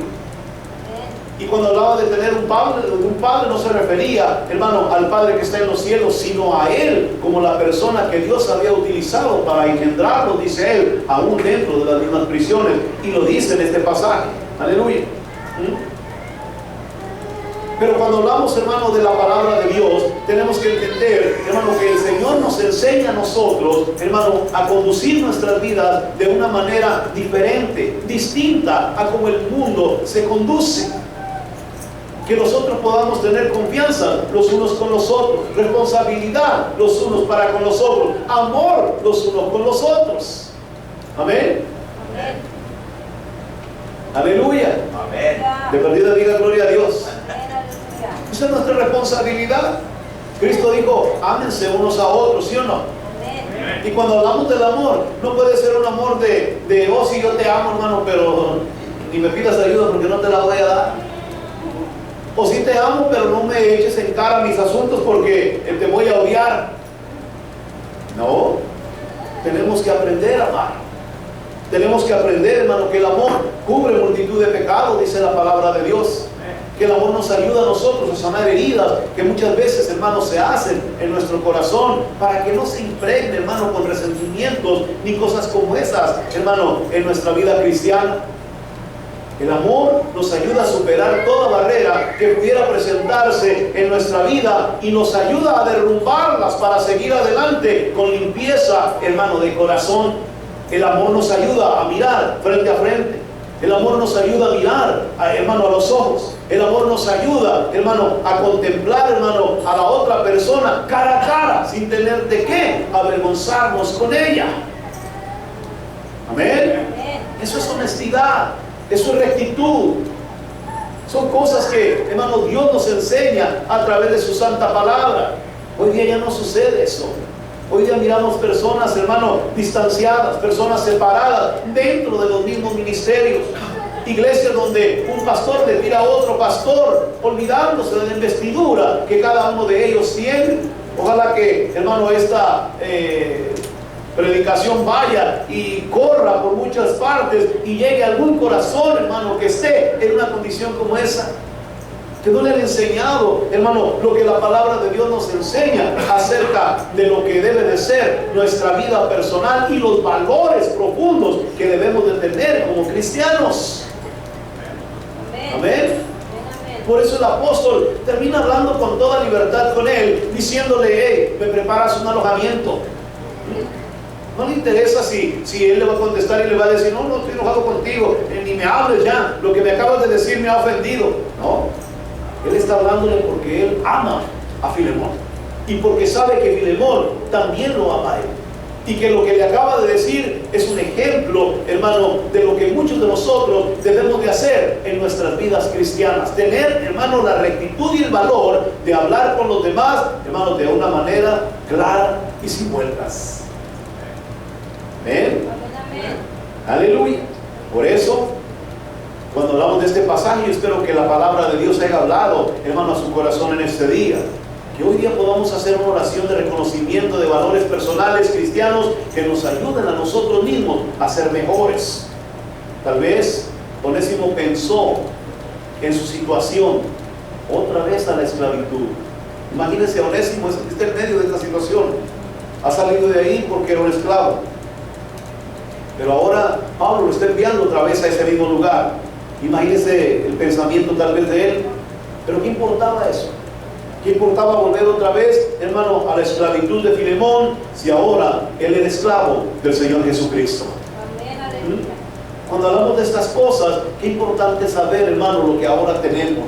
Y cuando hablaba de tener un padre no se refería, hermano, al Padre que está en los cielos, sino a Él como la persona que Dios había utilizado para engendrarlo, dice Él, aún dentro de las mismas prisiones. Y lo dice en este pasaje. Aleluya. Pero cuando hablamos, hermano, de la palabra de Dios, tenemos que entender, hermano, que el Señor nos enseña a nosotros, hermano, a conducir nuestras vidas de una manera diferente, distinta a como el mundo se conduce. Que nosotros podamos tener confianza los unos con los otros, responsabilidad los unos para con los otros, amor los unos con los otros. Amén. Amén. Aleluya. Amén. De perdida diga gloria a Dios. Esa es nuestra responsabilidad. Cristo dijo: ámense unos a otros, ¿sí o no? Amén. Y cuando hablamos del amor, no puede ser un amor de sí, yo te amo, hermano, pero ni me pidas ayuda porque no te la voy a dar. O sí te amo, pero no me eches en cara mis asuntos porque te voy a odiar. No, tenemos que aprender a amar. Tenemos que aprender, hermano, que el amor cubre multitud de pecados, dice la palabra de Dios. Que el amor nos ayuda a nosotros a sanar heridas que muchas veces, hermano, se hacen en nuestro corazón, para que no se impregne, hermano, con resentimientos ni cosas como esas, hermano, en nuestra vida cristiana. El amor nos ayuda a superar toda barrera que pudiera presentarse en nuestra vida y nos ayuda a derrumbarlas para seguir adelante con limpieza, hermano, de corazón. El amor nos ayuda a mirar frente a frente. El amor nos ayuda a mirar, hermano, a los ojos. El amor nos ayuda, hermano, a contemplar, hermano, a la otra persona cara a cara, sin tener de qué avergonzarnos con ella. Amén. Eso es honestidad, eso es rectitud. Son cosas que, hermano, Dios nos enseña a través de su santa palabra. Hoy día ya no sucede eso. Hoy día miramos personas, hermano, distanciadas, personas separadas dentro de los mismos ministerios. Iglesias donde un pastor le tira a otro pastor, olvidándose de la investidura que cada uno de ellos tiene. Ojalá que, hermano, esta predicación vaya y corra por muchas partes y llegue a algún corazón, hermano, que esté en una condición como esa, que no le han enseñado, hermano, lo que la palabra de Dios nos enseña acerca de lo que debe de ser nuestra vida personal y los valores profundos que debemos de tener como cristianos. Amén. Por eso el apóstol termina hablando con toda libertad con él, diciéndole: hey, me preparas un alojamiento. No le interesa si él le va a contestar y le va a decir: no estoy enojado contigo, ni me hables ya, lo que me acabas de decir me ha ofendido. No, él está hablándole porque él ama a Filemón y porque sabe que Filemón también lo ama a él, y que lo que le acaba de decir es un ejemplo, hermano, de lo que muchos de nosotros debemos de hacer en nuestras vidas cristianas. Tener, hermano, la rectitud y el valor de hablar con los demás, hermano, de una manera clara y sin vueltas. Amén. Aleluya. Por eso, cuando hablamos de este pasaje, yo espero que la palabra de Dios haya hablado, hermano, a su corazón en este día. Que hoy día podamos hacer una oración de reconocimiento de valores personales cristianos que nos ayuden a nosotros mismos a ser mejores. Tal vez Onésimo pensó en su situación, otra vez a la esclavitud. Imagínense, Onésimo está en medio de esta situación. Ha salido de ahí porque era un esclavo. Pero ahora Pablo lo está enviando otra vez a ese mismo lugar. Imagínense el pensamiento tal vez de él. Pero ¿qué importaba eso? ¿Qué importaba volver otra vez, hermano, a la esclavitud de Filemón, si ahora él era esclavo del Señor Jesucristo? Amén. Cuando hablamos de estas cosas, qué importante saber, hermano, lo que ahora tenemos.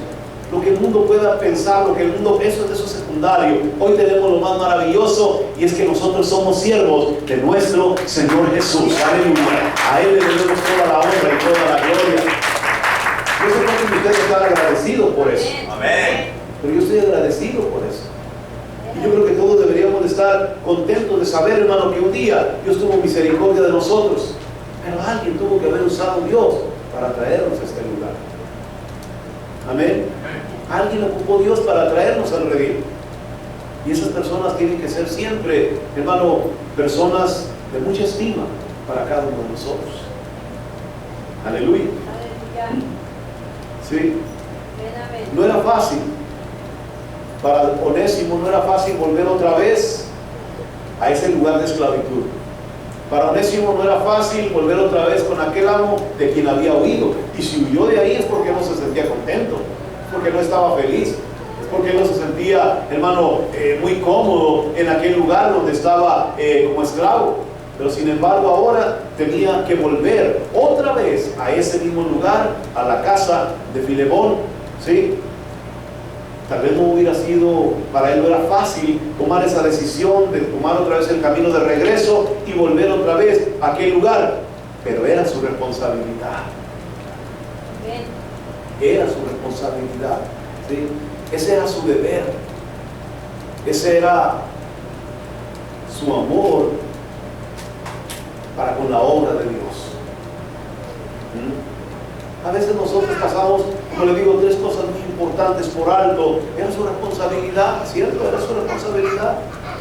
Lo que el mundo pueda pensar, lo que el mundo, eso es de eso secundario. Hoy tenemos lo más maravilloso, y es que nosotros somos siervos de nuestro Señor Jesús. Aleluya. A Él le debemos toda la honra y toda la gloria. Yo sé que ustedes están agradecidos por eso. Amén. Pero yo estoy agradecido por eso. Y yo creo que todos deberíamos de estar contentos de saber, hermano, que un día Dios tuvo misericordia de nosotros. Pero alguien tuvo que haber usado Dios para traernos a este lugar. Amén. Alguien ocupó Dios para traernos al redil. Y esas personas tienen que ser siempre, hermano, personas de mucha estima para cada uno de nosotros. Aleluya. Sí. No era fácil. Para Onésimo no era fácil volver otra vez a ese lugar de esclavitud. Para Onésimo no era fácil volver otra vez con aquel amo de quien había huido. Y si huyó de ahí es porque no se sentía contento, porque no estaba feliz, es porque no se sentía, hermano, muy cómodo en aquel lugar donde estaba como esclavo. Pero sin embargo ahora tenía que volver otra vez a ese mismo lugar, a la casa de Filemón, ¿sí? Tal vez no hubiera sido, para él no era fácil tomar esa decisión de tomar otra vez el camino de regreso y volver otra vez a aquel lugar, pero era su responsabilidad. Era su responsabilidad, ¿sí? Ese era su deber, ese era su amor para con la obra de Dios. A veces nosotros pasamos, como le digo, tres cosas muy importantes por alto. Era su responsabilidad, ¿cierto? Era su responsabilidad.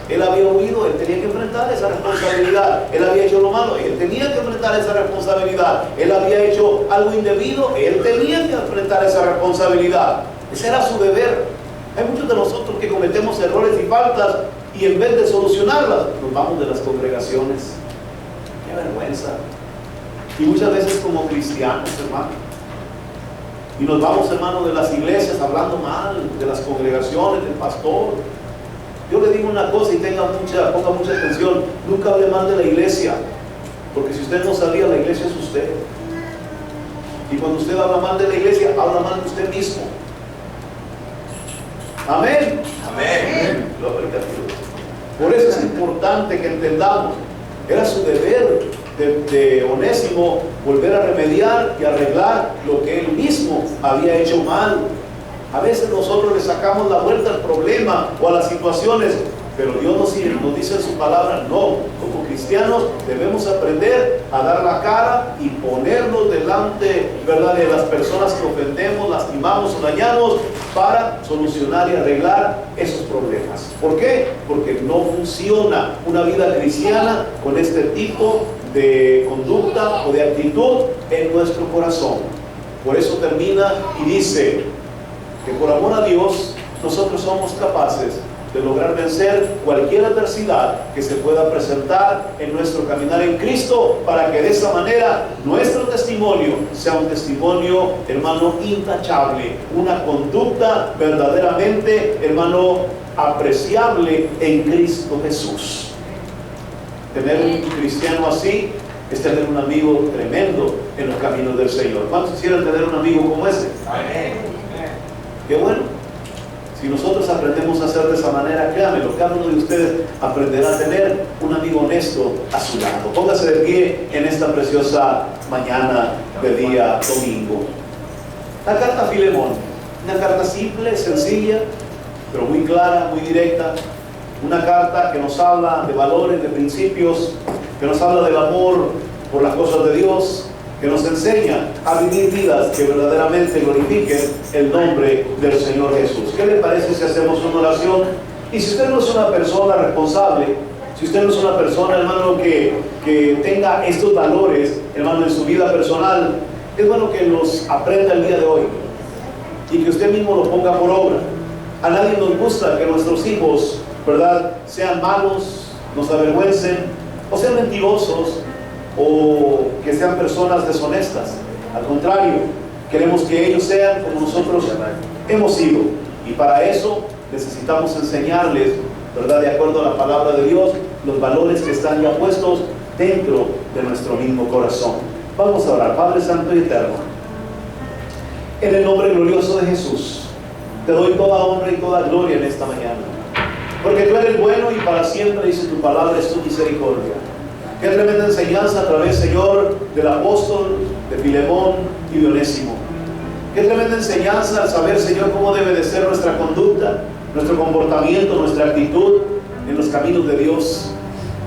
Él había huido, él tenía que enfrentar esa responsabilidad. Él había hecho lo malo, él tenía que enfrentar esa responsabilidad. Él había hecho algo indebido, él tenía que enfrentar esa responsabilidad. Ese era su deber. Hay muchos de nosotros que cometemos errores y faltas, y en vez de solucionarlas, nos vamos de las congregaciones. ¡Qué vergüenza! Y muchas veces como cristianos, hermano, y nos vamos, hermano, de las iglesias hablando mal de las congregaciones, del pastor. Yo le digo una cosa y ponga mucha atención: nunca hable mal de la iglesia, porque si usted no sabía, la iglesia es usted. Y cuando usted habla mal de la iglesia, habla mal de usted mismo. Amén. Amén. Gloria a Dios. Por eso es importante que entendamos, era su deber de Onésimo volver a remediar y arreglar lo que él mismo había hecho mal. A veces nosotros le sacamos la vuelta al problema o a las situaciones, pero Dios nos dice en su palabra, no, como cristianos debemos aprender a dar la cara y ponernos delante, ¿verdad?, de las personas que ofendemos, lastimamos o dañamos para solucionar y arreglar esos problemas. ¿Por qué? Porque no funciona una vida cristiana con este tipo de conducta o de actitud en nuestro corazón. Por eso termina y dice que por amor a Dios nosotros somos capaces de lograr vencer cualquier adversidad que se pueda presentar en nuestro caminar en Cristo, para que de esa manera nuestro testimonio sea un testimonio, hermano, intachable, una conducta verdaderamente, hermano, apreciable en Cristo Jesús. Tener un cristiano así es tener un amigo tremendo en los caminos del Señor. ¿Cuántos quisieran tener un amigo como ese? Amén. Qué bueno. Si nosotros aprendemos a hacer de esa manera, créanmelo, cada uno de ustedes aprenderá a tener un amigo honesto a su lado. Póngase de pie en esta preciosa mañana de día domingo. La carta a Filemón, una carta simple, sencilla, pero muy clara, muy directa. Una carta que nos habla de valores, de principios, que nos habla del amor por las cosas de Dios, que nos enseña a vivir vidas que verdaderamente glorifiquen el nombre del Señor Jesús. ¿Qué le parece si hacemos una oración? Y si usted no es una persona responsable, si usted no es una persona, hermano, que tenga estos valores, hermano, en su vida personal, es bueno que los aprenda el día de hoy y que usted mismo lo ponga por obra. A nadie nos gusta que nuestros hijos, ¿verdad?, sean malos, nos avergüencen o sean mentirosos, o que sean personas deshonestas. Al contrario, queremos que ellos sean como nosotros hemos sido, y para eso necesitamos enseñarles, ¿verdad?, de acuerdo a la palabra de Dios, los valores que están ya puestos dentro de nuestro mismo corazón. Vamos a orar. Padre Santo y Eterno, en el nombre glorioso de Jesús, te doy toda honra y toda gloria en esta mañana, porque tú eres bueno y para siempre, dice tu palabra, es tu misericordia. Qué tremenda enseñanza a través, Señor, del apóstol, de Filemón y de Onésimo. Qué tremenda enseñanza al saber, Señor, cómo debe de ser nuestra conducta, nuestro comportamiento, nuestra actitud en los caminos de Dios.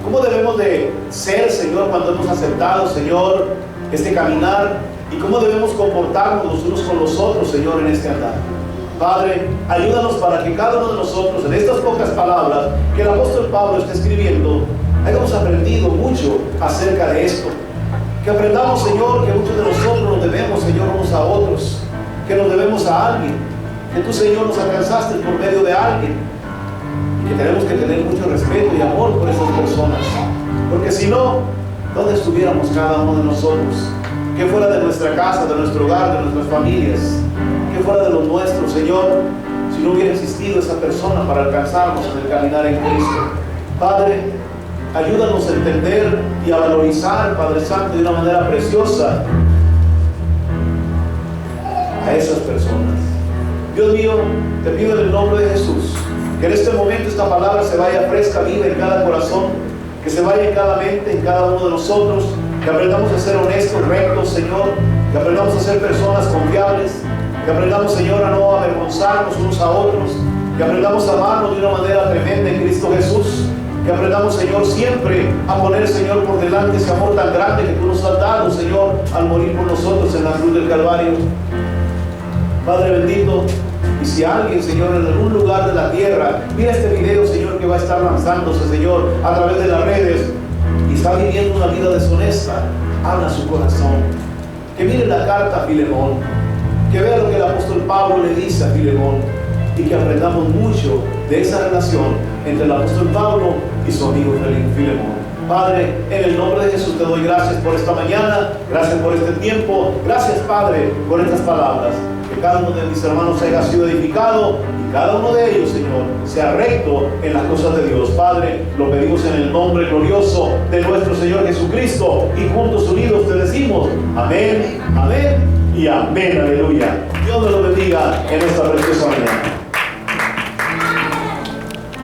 Cómo debemos de ser, Señor, cuando hemos aceptado, Señor, este caminar, y cómo debemos comportarnos los unos con los otros, Señor, en este andar. Padre, ayúdanos para que cada uno de nosotros, en estas pocas palabras que el apóstol Pablo está escribiendo, hayamos aprendido mucho acerca de esto. Que aprendamos, Señor, que muchos de nosotros nos debemos, Señor, unos a otros, que nos debemos a alguien, que tú, Señor, nos alcanzaste por medio de alguien, y que tenemos que tener mucho respeto y amor por esas personas, porque si no, ¿dónde estuviéramos cada uno de nosotros? Que fuera de nuestra casa, de nuestro hogar, de nuestras familias, que fuera de los nuestros, Señor, si no hubiera existido esa persona para alcanzarnos en el caminar en Cristo. Padre, ayúdanos a entender y a valorizar, Padre Santo, de una manera preciosa a esas personas. Dios mío, te pido en el nombre de Jesús, que en este momento esta palabra se vaya fresca, viva en cada corazón, que se vaya en cada mente, en cada uno de nosotros, que aprendamos a ser honestos, rectos, Señor, que aprendamos a ser personas confiables, que aprendamos, Señor, a no avergonzarnos unos a otros, que aprendamos a amarnos de una manera tremenda en Cristo Jesús, que aprendamos, Señor, siempre a poner, Señor, por delante ese amor tan grande que tú nos has dado, Señor, al morir por nosotros en la cruz del Calvario. Padre bendito, y si alguien, Señor, en algún lugar de la tierra mira este video, Señor, que va a estar lanzándose, Señor, a través de las redes, y está viviendo una vida deshonesta, habla su corazón. Que mire la carta a Filemón, que vea lo que el apóstol Pablo le dice a Filemón, y que aprendamos mucho de esa relación entre el apóstol Pablo y su amigo Filemón. Padre, en el nombre de Jesús te doy gracias por esta mañana, gracias por este tiempo, gracias, Padre, por estas palabras. Que cada uno de mis hermanos haya sido edificado y cada uno de ellos, Señor, sea recto en las cosas de Dios. Padre, lo pedimos en el nombre glorioso de nuestro Señor Jesucristo, y juntos unidos te decimos amén, amén y amén, aleluya. Dios me lo bendiga en esta preciosa mañana.